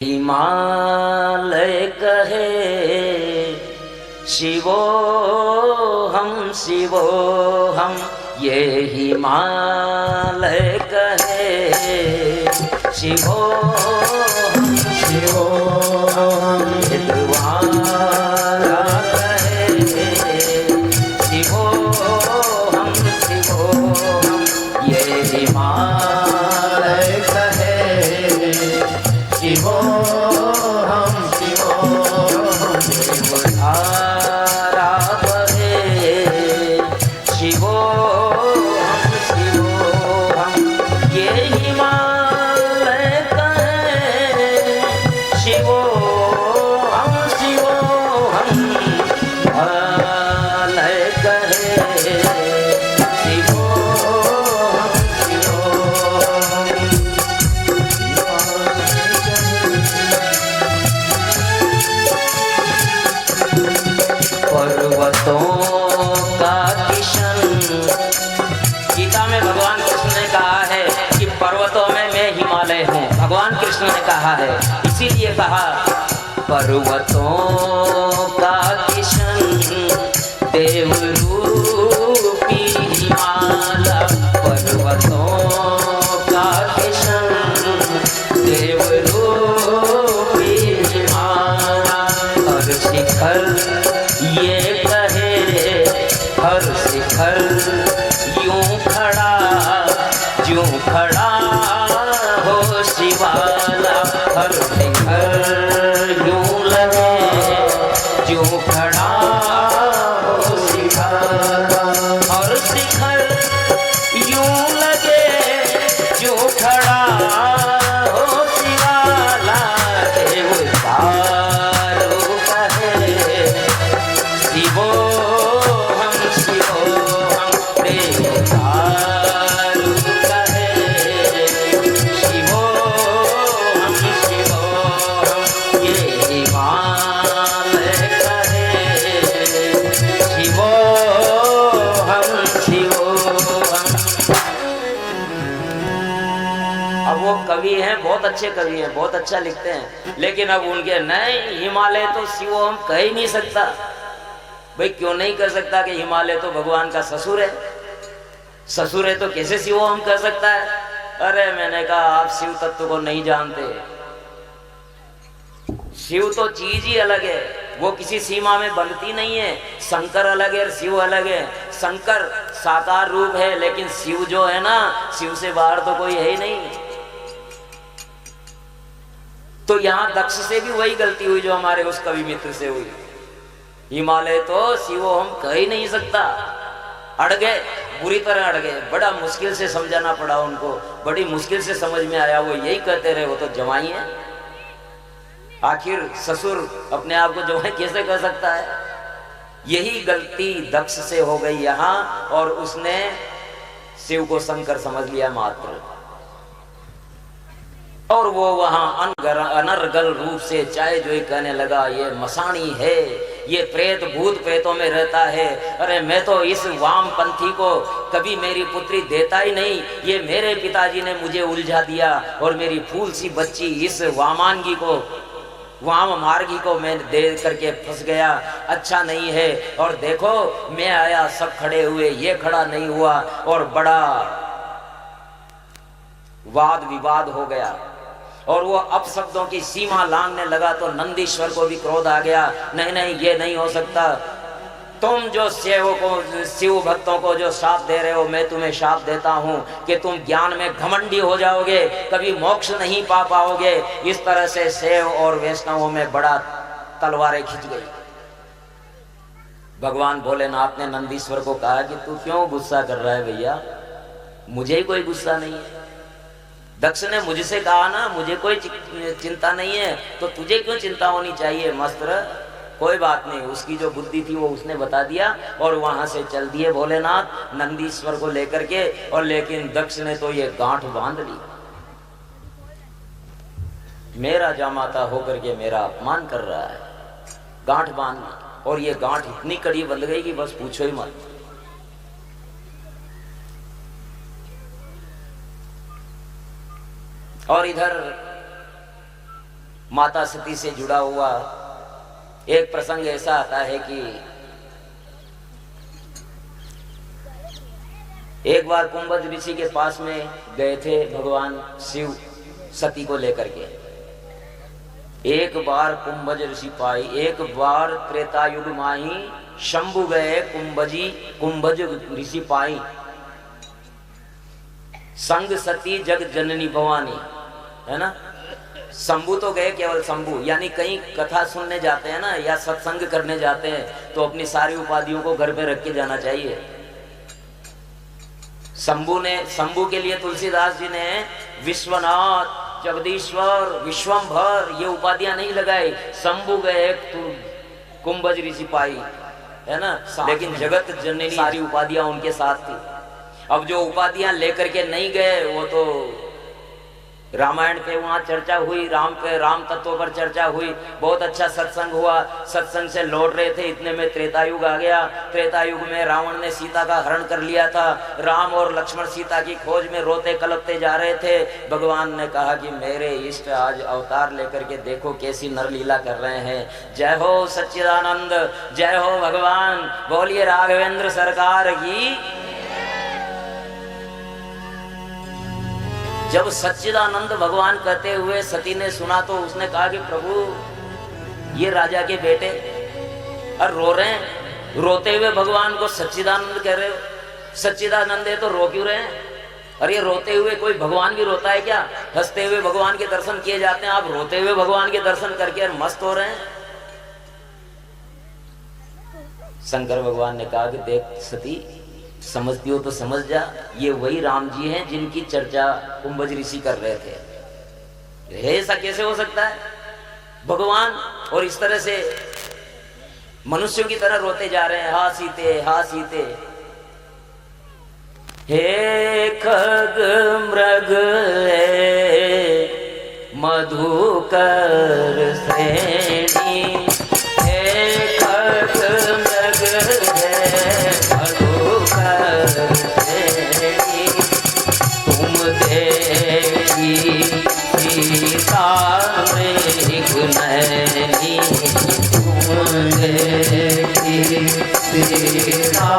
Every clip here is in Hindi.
हिमालय कहे शिवो हम ये हिमालय कहे शिवो हम हिंदवारा कहे शिवो हम ये हिमालय कहे शिवो हम धारा बहे शिवो हम ये हिमालय कहे शिवो हम हिमालय कहे शिवो पर्वतों का किशन। गीता में भगवान कृष्ण ने कहा है कि पर्वतों में मैं हिमालय हूँ। भगवान कृष्ण ने कहा है, इसीलिए कहा पर्वतों का किशन देव रूपी हिमालय। पर्वतों का किशन देव रूपी हिमालय। हर शिखर ये कहे हर शिखर यूं खड़ा हो शिवाला। हर शिखर यूं लगे यूं खड़ा हो शिवाला। हर शिखर यूं लगे यूं खड़ा हो शिवाला। देव तारो कहे शिवो हम देवतारु कहे शिवो हम ये हिमालय कहे शिवो हम अब वो कवि हैं, बहुत अच्छे कवि हैं, बहुत अच्छा लिखते हैं, लेकिन अब उनके नहीं हिमालय तो शिवो हम कह ही नहीं सकता। भाई क्यों नहीं कर सकता कि हिमालय तो भगवान का ससुर है। ससुर है तो कैसे शिव हम कह सकता है। अरे मैंने कहा आप शिव तत्व को नहीं जानते। शिव तो चीज ही अलग है, वो किसी सीमा में बंधती नहीं है। शंकर अलग है और शिव अलग है। शंकर साकार रूप है, लेकिन शिव जो है ना, शिव से बाहर तो कोई है ही नहीं। तो यहां दक्ष से भी वही गलती हुई जो हमारे उस कवि मित्र से हुई। हिमालय तो शिवो हम कह ही नहीं सकता। अड़ गए, बुरी तरह अड़ गए। बड़ा मुश्किल से समझाना पड़ा उनको, बड़ी मुश्किल से समझ में आया। वो यही कहते रहे वो तो जवाई है। आखिर ससुर अपने आप को जवाई कैसे कह सकता है। यही गलती दक्ष से हो गई यहाँ, और उसने शिव को शंकर समझ लिया मात्र। और वो वहां अनर्गल रूप से चाहे जो ही कहने लगा ये मसाणी है, ये प्रेत भूत प्रेतों में रहता है। अरे मैं तो इस वामपंथी को कभी मेरी पुत्री देता ही नहीं। ये मेरे पिताजी ने मुझे उलझा दिया, और मेरी फूल सी बच्ची इस वामांगी को, वाम मार्गी को मैं दे करके फंस गया। अच्छा नहीं है। और देखो मैं आया, सब खड़े हुए, ये खड़ा नहीं हुआ, और बड़ा वाद विवाद हो गया। और वो अपशब्दों की सीमा लांघने लगा तो नंदीश्वर को भी क्रोध आ गया। नहीं नहीं, ये नहीं हो सकता। तुम जो शिव भक्तों को जो शाप दे रहे हो, मैं तुम्हें शाप देता हूं कि तुम ज्ञान में घमंडी हो जाओगे, कभी मोक्ष नहीं पा पाओगे। इस तरह से शिव और वैष्णवों में बड़ा तलवारें खिंच गई। भगवान भोलेनाथ ने नंदीश्वर को कहा कि तू क्यों गुस्सा कर रहा है भैया, मुझे कोई गुस्सा नहीं है। दक्ष ने मुझसे कहा ना मुझे कोई चिंता नहीं है, तो तुझे क्यों चिंता होनी चाहिए। मस्त्र कोई बात नहीं, उसकी जो बुद्धि थी वो उसने बता दिया, और वहां से चल दिए भोलेनाथ नंदीश्वर को लेकर के। और लेकिन दक्ष ने तो ये गांठ बांध ली, मेरा जामाता होकर के मेरा अपमान कर रहा है। गांठ बांध ली, और ये गांठ इतनी कड़ी बंध गई कि बस पूछो ही मत। और इधर माता सती से जुड़ा हुआ एक प्रसंग ऐसा आता है कि एक बार कुंभज ऋषि के पास में गए थे भगवान शिव सती को लेकर के। एक बार कुंभज ऋषि पाई, एक बार त्रेता युग माही शंभु गए कुंभज ऋषि पाई। संग सती जग जननी भवानी, है ना। शंभु तो गए केवल शंभु, यानी कहीं कथा सुनने जाते हैं ना या सत्संग करने जाते हैं तो अपनी सारी उपाधियों को घर पे रख के जाना चाहिए। शंभु के लिए तुलसीदास जी ने विश्वनाथ, जगदीश्वर, विश्वंभर ये उपाधियां नहीं लगाई। शंभु गए कुंभज ऋषि पाई, है ना, लेकिन जगत जननी सारी उपाधियां उनके साथ थी। अब जो उपाधियां लेकर के नहीं गए वो तो रामायण पे वहाँ चर्चा हुई, राम तत्व पर चर्चा हुई, बहुत अच्छा सत्संग हुआ। सत्संग से लौट रहे थे, इतने में त्रेतायुग आ गया। त्रेतायुग में रावण ने सीता का हरण कर लिया था। राम और लक्ष्मण सीता की खोज में रोते कलपते जा रहे थे। भगवान ने कहा कि मेरे इष्ट आज अवतार लेकर के देखो कैसी नरलीला कर रहे हैं। जय हो सच्चिदानंद, जय हो भगवान, बोलिए राघवेंद्र सरकार की। जब सच्चिदानंद भगवान कहते हुए सती ने सुना तो उसने कहा कि प्रभु ये राजा के बेटे और रो रहे हैं, रोते हुए भगवान को सच्चिदानंद कह रहे हो। सच्चिदानंद है तो रो क्यों रहे हैं? और ये रोते हुए कोई भगवान भी रोता है क्या? हंसते हुए भगवान के दर्शन किए जाते हैं, आप रोते हुए भगवान के दर्शन करके मस्त हो रहे हैं। शंकर भगवान ने कहा कि देख सती, समझती हो तो समझ जा, ये वही राम जी हैं जिनकी चर्चा कुंभज ऋषि कर रहे थे। ऐसा कैसे हो सकता है? भगवान और इस तरह से मनुष्यों की तरह रोते जा रहे हैं, हा सीते, हा सीते। हे खग मृग मधुकर श्रेणी, हे खग मृग तुम देखी सीता मृग नैनी, तुम देखी सीता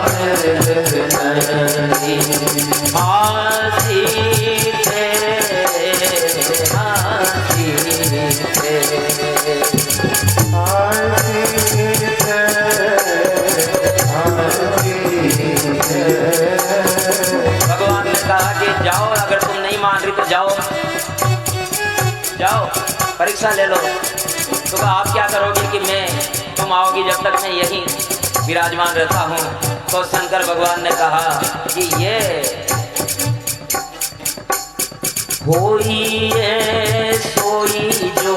मृग नैनी। हासी थे, हासी थे, भगवान ने कहा कि जाओ, अगर तुम नहीं मान रही तो जाओ, जाओ परीक्षा ले लो। तो कहा आप क्या करोगे कि तुम आओगी जब तक मैं यहीं विराजमान रहता हूँ। तो शंकर भगवान ने कहा कि ये होई है सोई जो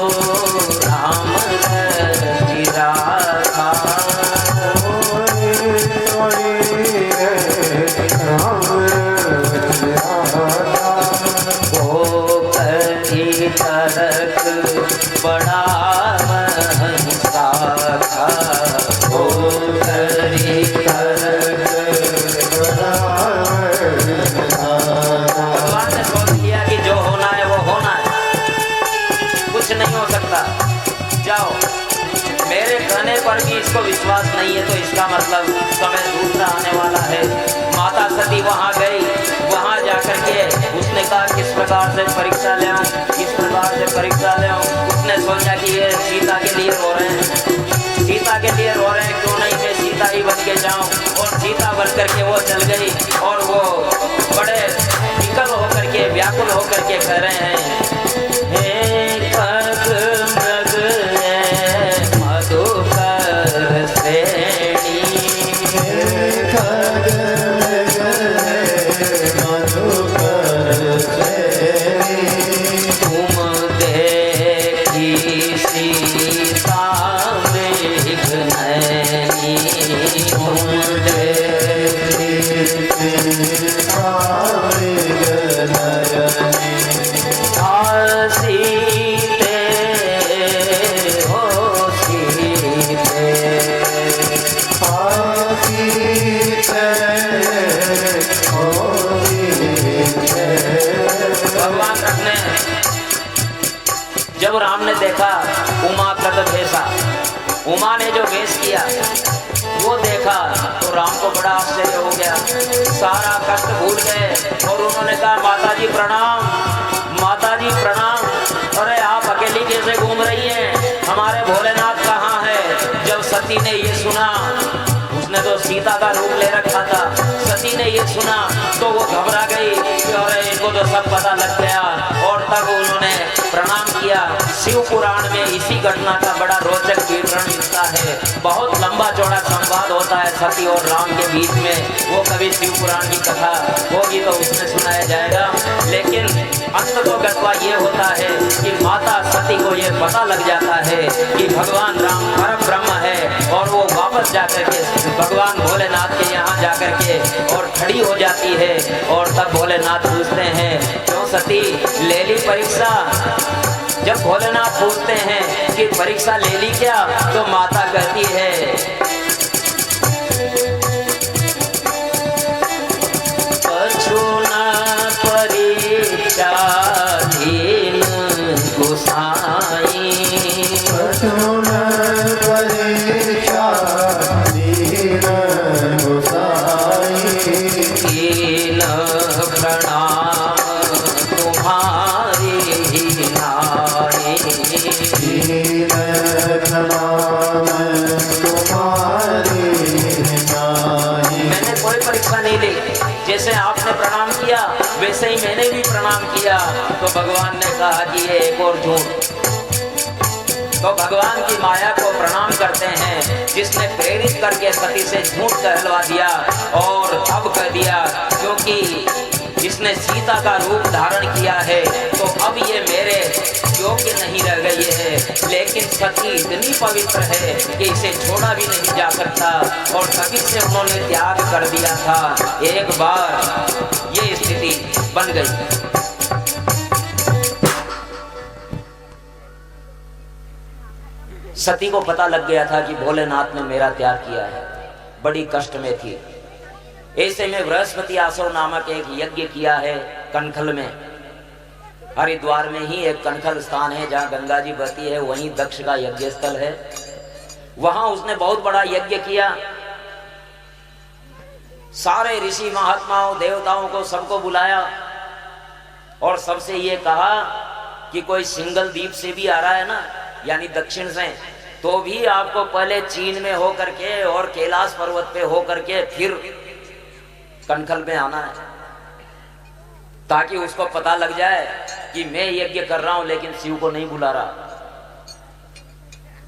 राम रचिरा था, तरक बड़ा महंगा था, ओ करी तरक बड़ा महंगा। भगवान ने सोच लिया कि जो होना है वो होना है, कुछ नहीं हो सकता। जाओ, मेरे कहने पर भी इसको विश्वास नहीं है तो इसका मतलब समय दूसरा आने वाला है। माता सती वहां गई, वहां जाकर के उसने कहा किस प्रकार से परीक्षा ले आऊं, किस प्रकार से परीक्षा ले आऊं। उसने सोचा कि ये सीता के लिए रो रहे हैं, सीता के लिए रो रहे हैं, क्यों नहीं मैं सीता ही बन के जाऊं। और सीता बन करके वो चल गई और वो बड़े विकल होकर के, व्याकुल होकर के कह रहे हैं, हे खग मृग मधुकर श्रेणी, खग मधुकर श्रेणी, तुम देखी सीता मृग नैनी, तुम देखी सीता मृग नैनी। देखा उमा कृत भेषा, उमा ने जो वेश किया वो देखा तो राम को बड़ा आश्चर्य हो गया, सारा कष्ट भूल गए और उन्होंने कहा माता जी प्रणाम, माता जी प्रणाम। अरे आप अकेली कैसे घूम रही हैं, हमारे भोलेनाथ कहाँ है। जब सती ने ये सुना, उसने तो सीता का रूप ले रखा था, सती ने ये सुना तो वो घबरा गई कि अरे इनको तो सब पता लग गया। और तब उन्होंने प्रणाम किया। शिव पुराण में इसी घटना का बड़ा रोचक विवरण मिलता है। बहुत लंबा चौड़ा संवाद होता है सती और राम के बीच में, वो कभी शिव पुराण की कथा होगी तो उसमें सुनाया जाएगा। लेकिन अंत तो गत्वा ये होता है कि माता सती को ये पता लग जाता है कि भगवान राम परम ब्रह्म है, और वो वापस जाकर के भगवान भोलेनाथ के यहाँ जाकर के और खड़ी हो जाती है। और तब भोलेनाथ पूछते हैं क्यों सती ले ली परीक्षा। जब भोलेनाथ पूछते हैं कि परीक्षा ले ली क्या, तो माता कहती है कछुना परीक्षा दीन गोसाई, कछुना परीक्षा दीन गोसाई, दीन प्रणाम तुम्हारी नाई, दीन प्रणाम तुम्हारी नाई। मैंने कोई परीक्षा नहीं ली, जैसे आपने प्रणाम किया वैसे ही मैंने भी प्रणाम किया। तो भगवान ने कहा कि ये एक और झूठ। तो भगवान की माया को प्रणाम करते हैं जिसने प्रेरित करके सती से झूठ कहलवा दिया और अब कह दिया क्योंकि जिसने सीता का रूप धारण किया है तो अब ये मेरे योग्य नहीं रह गई है। लेकिन सती इतनी पवित्र है कि इसे छोड़ा भी नहीं जा सकता और सभी से उन्होंने त्याग कर दिया था। एक बार ये स्थिति बन गई। सती को पता लग गया था कि भोलेनाथ ने मेरा त्याग किया है, बड़ी कष्ट में थी। ऐसे में बृहस्पति आसव नामक एक यज्ञ किया है कनखल में। हरिद्वार में ही एक कनखल स्थान है जहाँ गंगा जी बहती है, वहीं दक्ष का यज्ञ स्थल है। वहां उसने बहुत बड़ा यज्ञ किया, सारे ऋषि महात्माओं देवताओं को सबको बुलाया और सबसे ये कहा कि कोई सिंगल द्वीप से भी आ रहा है ना, यानी दक्षिण से, तो भी आपको पहले चीन में होकर के और कैलाश पर्वत पे होकर के फिर कनखल में आना है, ताकि उसको पता लग जाए कि मैं यज्ञ कर रहा हूं लेकिन शिव को नहीं बुला रहा।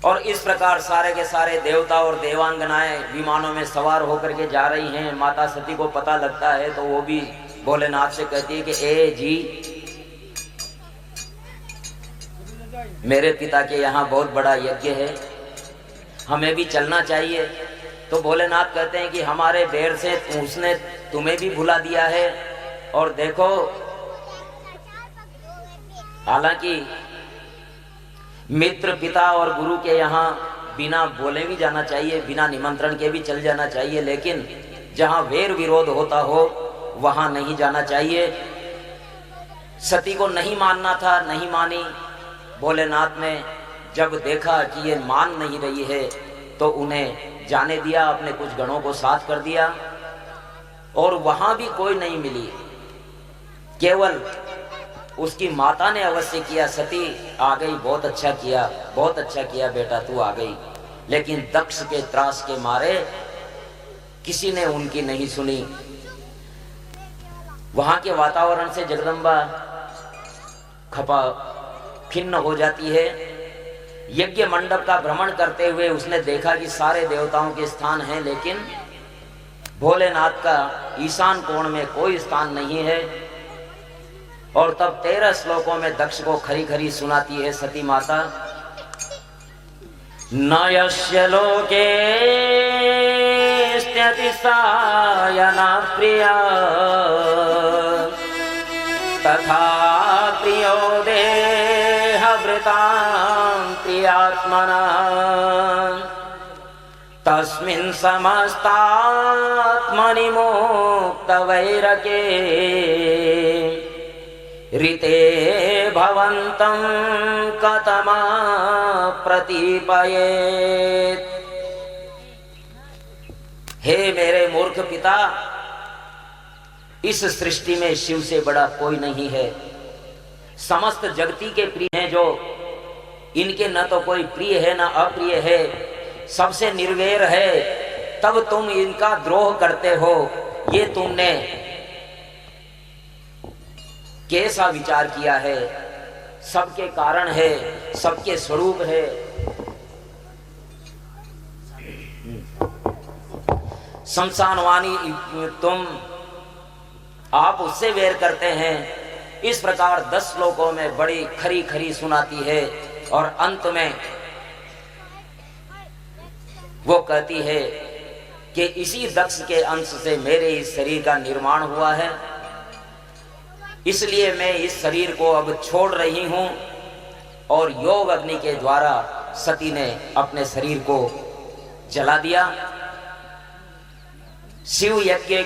और इस प्रकार सारे के सारे देवता और देवांगनाएं विमानों में सवार होकर के जा रही हैं। माता सती को पता लगता है तो वो भी भोलेनाथ से कहती है कि ए जी, मेरे पिता के यहाँ बहुत बड़ा यज्ञ है, हमें भी चलना चाहिए। तो भोलेनाथ कहते हैं कि हमारे देर से उसने तुम्हें भी भुला दिया है। और देखो, हालांकि मित्र पिता और गुरु के यहाँ बिना बोले भी जाना चाहिए, बिना निमंत्रण के भी चल जाना चाहिए, लेकिन जहाँ वैर विरोध होता हो वहां नहीं जाना चाहिए। सती को नहीं मानना था, नहीं मानी। भोलेनाथ ने जब देखा कि ये मान नहीं रही है तो उन्हें जाने दिया, अपने कुछ गणों को साथ कर दिया और वहां भी कोई नहीं मिली। केवल उसकी माता ने अवश्य किया, सती आ गई, बहुत अच्छा किया, बहुत अच्छा किया बेटा तू आ गई। लेकिन दक्ष के त्रास के मारे किसी ने उनकी नहीं सुनी। वहां के वातावरण से जगदम्बा खपा खिन्न हो जाती है। यज्ञ मंडप का भ्रमण करते हुए उसने देखा कि सारे देवताओं के स्थान हैं, लेकिन भोलेनाथ का ईशान कोण में कोई स्थान नहीं है। और तब 13 श्लोकों में दक्ष को खरी खरी सुनाती है सती माता। नयस्य लोके स्थिति सायना प्रिया तथा प्रियो देहवृतां प्रियात्मना तस्मिन् समस्तात्मनि मुक्तवैरके ऋते भवन्तं कतमा प्रतिपयेत्। हे मेरे मूर्ख पिता, इस सृष्टि में शिव से बड़ा कोई नहीं है। समस्त जगती के प्रिय हैं जो, इनके न तो कोई प्रिय है न अप्रिय है, सबसे निर्वैर है, तब तुम इनका द्रोह करते हो। ये तुमने कैसा विचार किया है? सबके कारण है, सबके स्वरूप है। शमशानवाणी तुम, आप उससे वेर करते हैं। इस प्रकार 10 श्लोकों में बड़ी खरी खरी सुनाती है और अंत में वो कहती है कि इसी दक्ष के अंश से मेरे इस शरीर का निर्माण हुआ है, इसलिए मैं इस शरीर को अब छोड़ रही हूं। और योग अग्नि के द्वारा सती ने अपने शरीर को जला दिया। शिव यज्ञ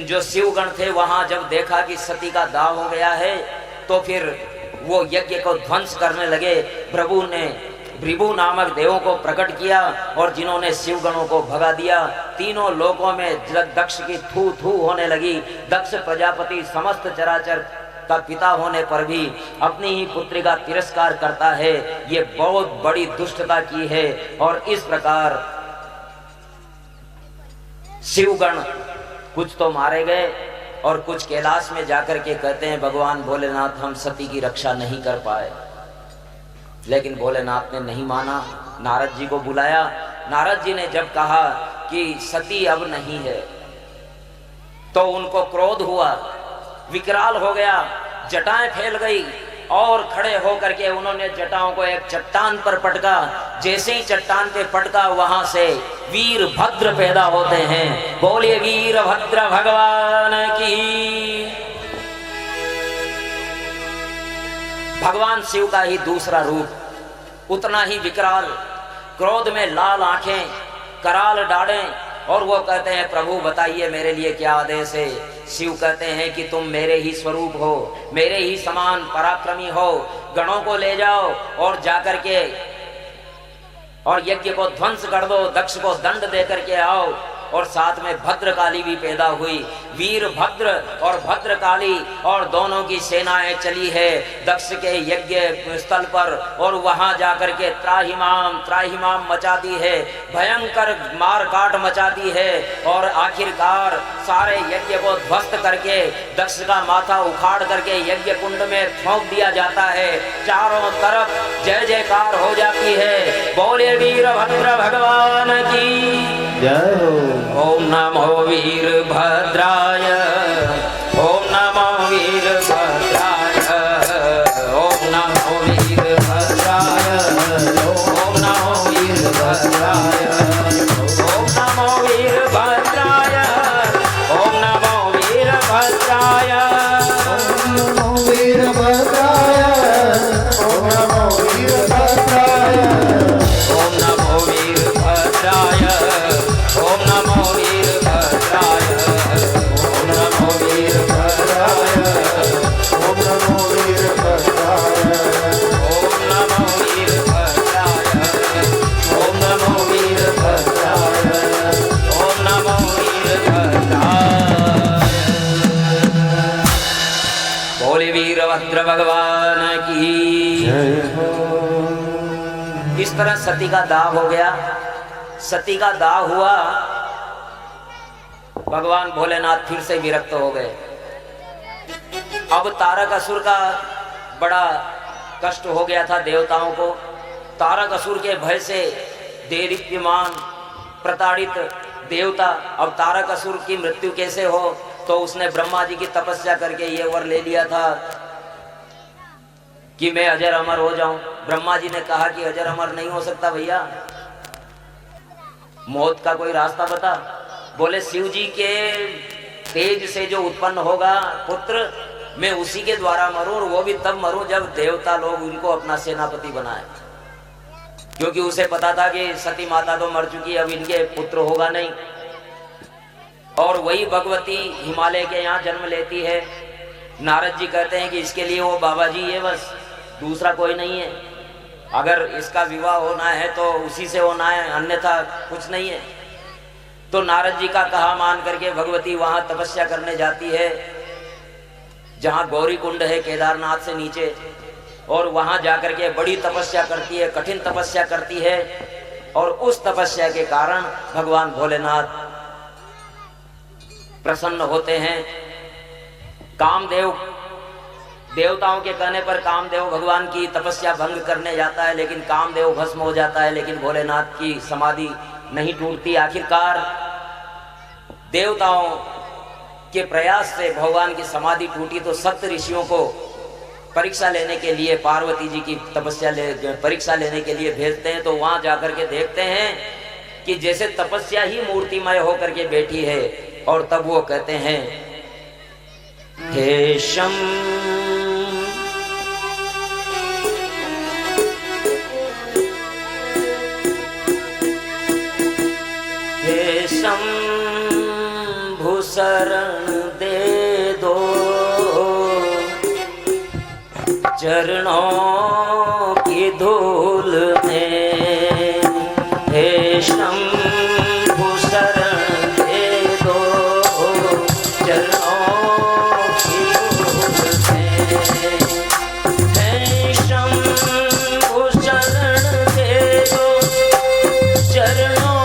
जो शिवगण थे वहां जब देखा कि सती का दाह हो गया है, तो फिर वो यज्ञ को ध्वंस करने लगे। प्रभु ने भृगु नामक देवों को प्रकट किया और जिन्होंने शिवगणों को भगा दिया। तीनों लोकों में दक्ष की थू थू होने लगी। दक्ष प्रजापति समस्त चराचर का पिता होने पर भी अपनी ही पुत्री का तिरस्कार करता है। ये बहुत बड़ी दुष्टता की है। और इस प्रकार शिवगण कुछ तो मारे गए और कुछ कैलाश में जाकर के कहते हैं भगवान भोलेनाथ हम सती की रक्षा नहीं कर पाए। लेकिन भोलेनाथ ने नहीं माना, नारद जी को बुलाया। नारद जी ने जब कहा कि सती अब नहीं है, तो उनको क्रोध हुआ, विकराल हो गया, जटाएं फैल गई और खड़े होकर के उन्होंने जटाओं को एक चट्टान पर पटका। जैसे ही चट्टान पे पटका, वहां से वीरभद्र पैदा होते हैं। बोलिए वीरभद्र भगवान की। भगवान शिव का ही दूसरा रूप, उतना ही विकराल, क्रोध में लाल आंखें, कराल डाढ़ें, और वो कहते हैं प्रभु बताइए मेरे लिए क्या आदेश है। शिव कहते हैं कि तुम मेरे ही स्वरूप हो, मेरे ही समान पराक्रमी हो। गणों को ले जाओ और जाकर के और यज्ञ को ध्वंस कर दो, दक्ष को दंड दे करके आओ। और साथ में भद्रकाली भी पैदा हुई। वीरभद्र और भद्रकाली और दोनों की सेनाएं चली है दक्ष के यज्ञ स्थल पर, और वहां जाकर के त्राहिमाम त्राहिमाम मचाती है, भयंकर मार काट मचाती है। और आखिरकार सारे यज्ञ को ध्वस्त करके दक्ष का माथा उखाड़ करके यज्ञ कुंड में फेंक दिया जाता है। चारों तरफ जय जयकार हो जाती है। बोले वीरभद्र भगवान की जय हो। ओम नमो वीरभद्राय, ओम नमो वीरभद्राय, ओम नमो वीरभद्राय, ओम नमो वीरभद्राय, ओम नमो वीरभद्राय, ओम नमो वीरभद्राय, ओम नमो वीरभद्राय, ओम नमो वीरभद्राय, ओम नमो वीरभद्राय, ओम नमो वीरभद्राय, ओम नमो वीरभद्राय, ओम नमो वीरभद्राय, ओम नमो वीरभद्राय, ओम नमो वीरभद्राय, ओम नमो वीरभद्राय। बोले वीरभद्र भगवान की। जय हो। इस तरह सती का दाह हो गया। सती का दाह हुआ, भगवान भोलेनाथ फिर से विरक्त हो गए। अब तारकासुर का बड़ा कष्ट हो गया था देवताओं को। तारकासुर के भय से देदीप्यमान प्रताड़ित देवता, अब तारकासुर की मृत्यु कैसे हो, तो उसने ब्रह्मा जी की तपस्या करके ये वर ले लिया था कि मैं अजर अमर हो जाऊं। ब्रह्मा जी ने कहा कि अजर अमर नहीं हो सकता भैया, मौत का कोई रास्ता बता। बोले शिव जी के तेज से जो उत्पन्न होगा पुत्र, मैं उसी के द्वारा मरूं, और वो भी तब मरूं जब देवता लोग उनको अपना सेनापति बनाए। क्योंकि उसे पता था कि सती माता तो मर चुकी, अब इनके पुत्र होगा नहीं। और वही भगवती हिमालय के यहाँ जन्म लेती है नारद जी कहते हैं कि इसके लिए वो बाबा जी है, बस दूसरा कोई नहीं है। अगर इसका विवाह होना है तो उसी से होना है, अन्यथा कुछ नहीं है। तो नारद जी का कहा मान करके भगवती वहां तपस्या करने जाती है, जहां गौरी कुंड है केदारनाथ से नीचे, और वहां जाकर के बड़ी तपस्या करती है, कठिन तपस्या करती है। और उस तपस्या के कारण भगवान भोलेनाथ प्रसन्न होते हैं। कामदेव, देवताओं के कहने पर कामदेव भगवान की तपस्या भंग करने जाता है, लेकिन कामदेव भस्म हो जाता है, लेकिन भोलेनाथ की समाधि नहीं टूटती। आखिरकार देवताओं के प्रयास से भगवान की समाधि टूटी। तो सप्त ऋषियों को परीक्षा लेने के लिए, पार्वती जी की तपस्या परीक्षा लेने के लिए भेजते हैं। तो वहां जाकर के देखते हैं कि जैसे तपस्या ही मूर्तिमय होकर के बैठी है। और तब वो कहते हैं, हे शम हे शंभु शरण दे दो, चरणों की धूल में। हे शंभु शरण दे दो, चरणों की धूल में। हे शंभु शरण दे दो, चरणों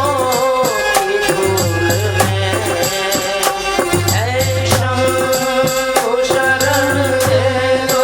की धूल में। हे शंभु शरण दे दो,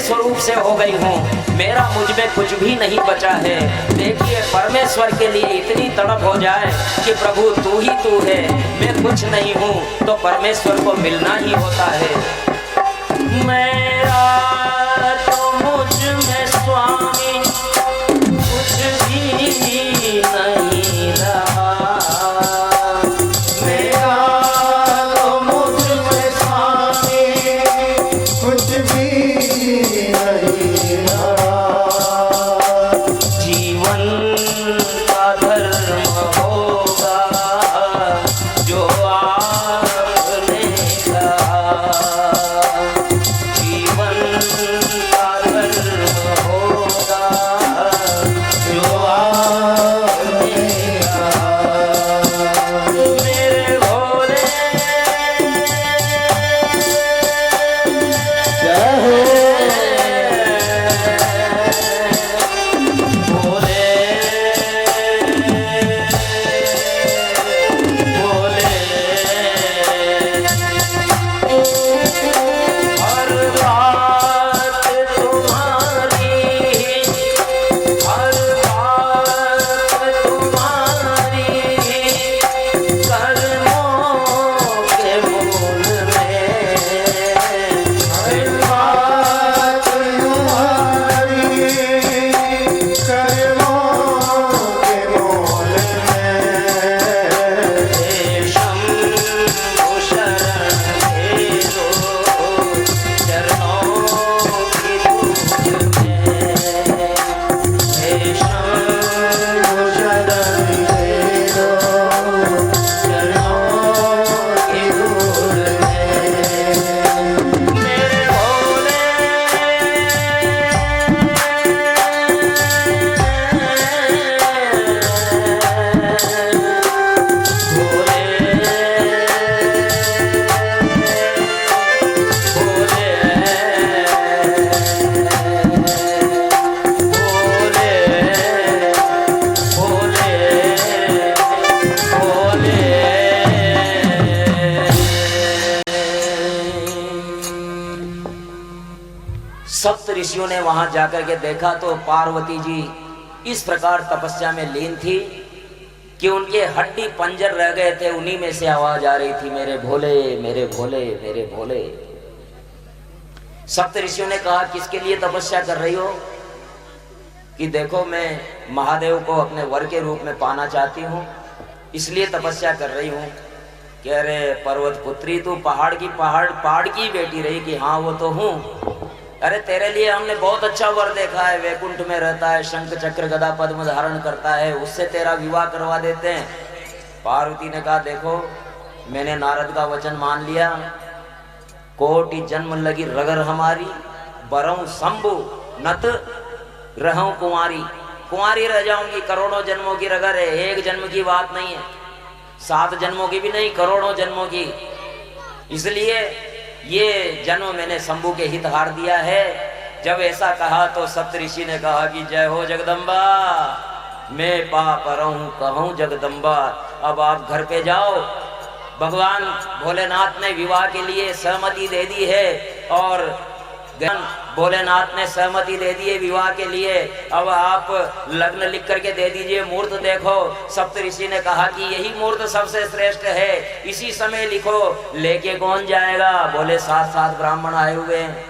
स्वरूप से हो गई हूँ, मेरा मुझ में कुछ भी नहीं बचा है। देखिए परमेश्वर के लिए इतनी तड़प हो जाए कि प्रभु तू ही तू है, मैं कुछ नहीं हूँ, तो परमेश्वर को मिलना ही होता है। मेरा तो मुझ में स्वामी कुछ भी नहीं सप्त ऋषियों ने वहां जाकर के देखा तो पार्वती जी इस प्रकार तपस्या में लीन थी कि उनके हड्डी पंजर रह गए थे, उन्हीं में से आवाज आ रही थी, मेरे भोले मेरे भोले मेरे भोले। सप्त ऋषियों ने कहा किसके लिए तपस्या कर रही हो? कि देखो मैं महादेव को अपने वर के रूप में पाना चाहती हूँ, इसलिए तपस्या कर रही हूँ। कह रहे पर्वत पुत्री तू पहाड़ की बेटी रही? कि हाँ वो तो हूँ। अरे तेरे लिए हमने बहुत अच्छा वर देखा है, वैकुंठ में रहता है, शंख चक्र गदा पद्म धारण करता है, उससे तेरा विवाह करवा देते हैं। पार्वती ने कहा देखो मैंने नारद का वचन मान लिया, कोटि जन्म लगी रगर हमारी, बरऊं शंभु नत रहूं कुंवारी। कुंवारी रह जाऊंगी, करोड़ों जन्मों की रगर है, एक जन्म की बात नहीं है, 7 जन्मों की भी नहीं, करोड़ों जन्मों की। इसलिए ये जन्म मैंने शंभु के हित हार दिया है। जब ऐसा कहा तो सप्त ऋषि ने कहा कि जय हो जगदम्बा, मैं पाप रहूं कहूं जगदम्बा। अब आप घर पे जाओ, भगवान भोलेनाथ ने विवाह के लिए सहमति दे दी है और भोलेनाथ ने सहमति दे दी है विवाह के लिए। अब आप लग्न लिख करके दे दीजिए, मुहूर्त देखो। सप्त ऋषि ने कहा कि यही मुहूर्त सबसे श्रेष्ठ है, इसी समय लिखो। लेके कौन जाएगा? बोले 7 ब्राह्मण आए हुए हैं,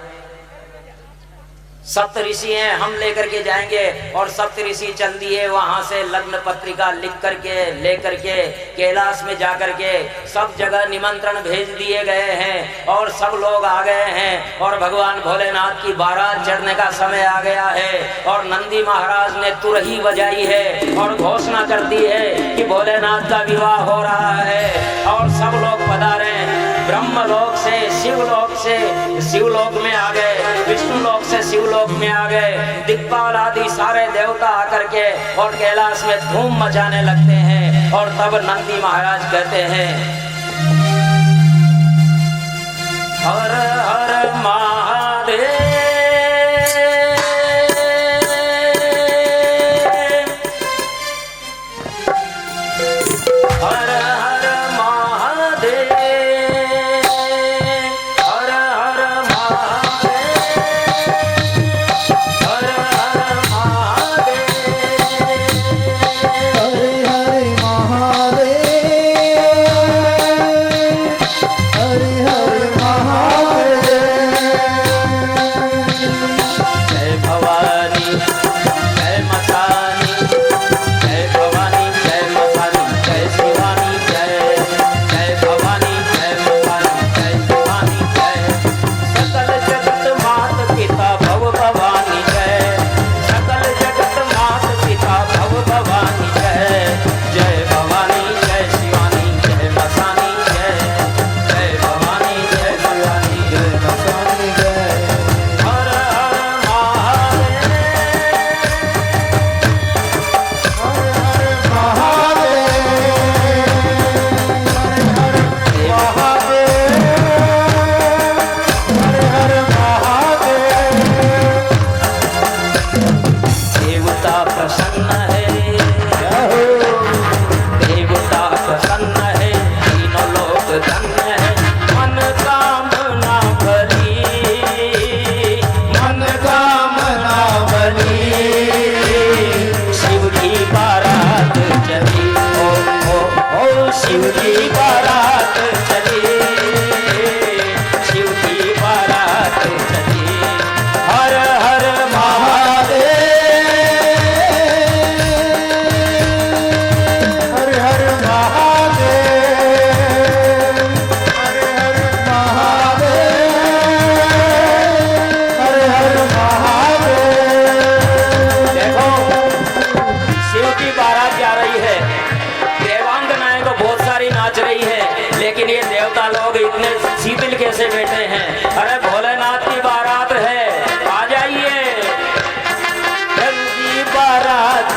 सप्त ऋषि हैं, हम लेकर के जाएंगे। और सप्त ऋषि चल दिए वहां से लग्न पत्रिका लिख करके लेकर के कैलाश में जाकर के सब जगह निमंत्रण भेज दिए गए हैं और सब लोग आ गए हैं। और भगवान भोलेनाथ की बारात चढ़ने का समय आ गया है और नंदी महाराज ने तुरही बजाई है और घोषणा कर दी है कि भोलेनाथ का विवाह हो रहा है। और सब लोग पधारे, ब्रह्मलोक से शिवलोक में आ गए, विष्णु लोक से शिवलोक में आ गए, दिक्पाल आदि सारे देवता आकर के और कैलाश में धूम मचाने लगते हैं। और तब नंदी महाराज कहते हैं हर हर महादेव, हर हर महादेव, हर हर महादेव, हर हर महादेव, हरे हरे महादेव, हरे हरे महादेव। जय भवानी जय मसानी, जय भवानी जय मसानी, जय शिवानी जय, जय भवानी जय मसानी, जय शिवानी जय। सकल जगत मात पिता भव भवानी जय, सकल जगत मात पिता भव भवानी जय। जय भवानी जय शिवानी जय मसानी जय, जय भवानी जय शिवानी जय मसानी जय। हर हर महादेव, देवता प्रसन्न है, देवता प्रसन्न है, तीनों लोग धन्य है। मन कामना भली, मन कामना भली, शिव की बारात चली, ओ शिव की बारात चली, शिव की बारात चली। हर हर महादेव, हरे हरे महादेव, हरे हरे महादेव, हरे हरे महादेव। देखो शिव की बारात जा रही है, देवांगनाएं तो बहुत सारी नाच रही है, लेकिन ये देवता लोग इतने शीतल कैसे बैठे हैं? अरे भोलेनाथ की बारात है, आ जाइए, जल्दी बारात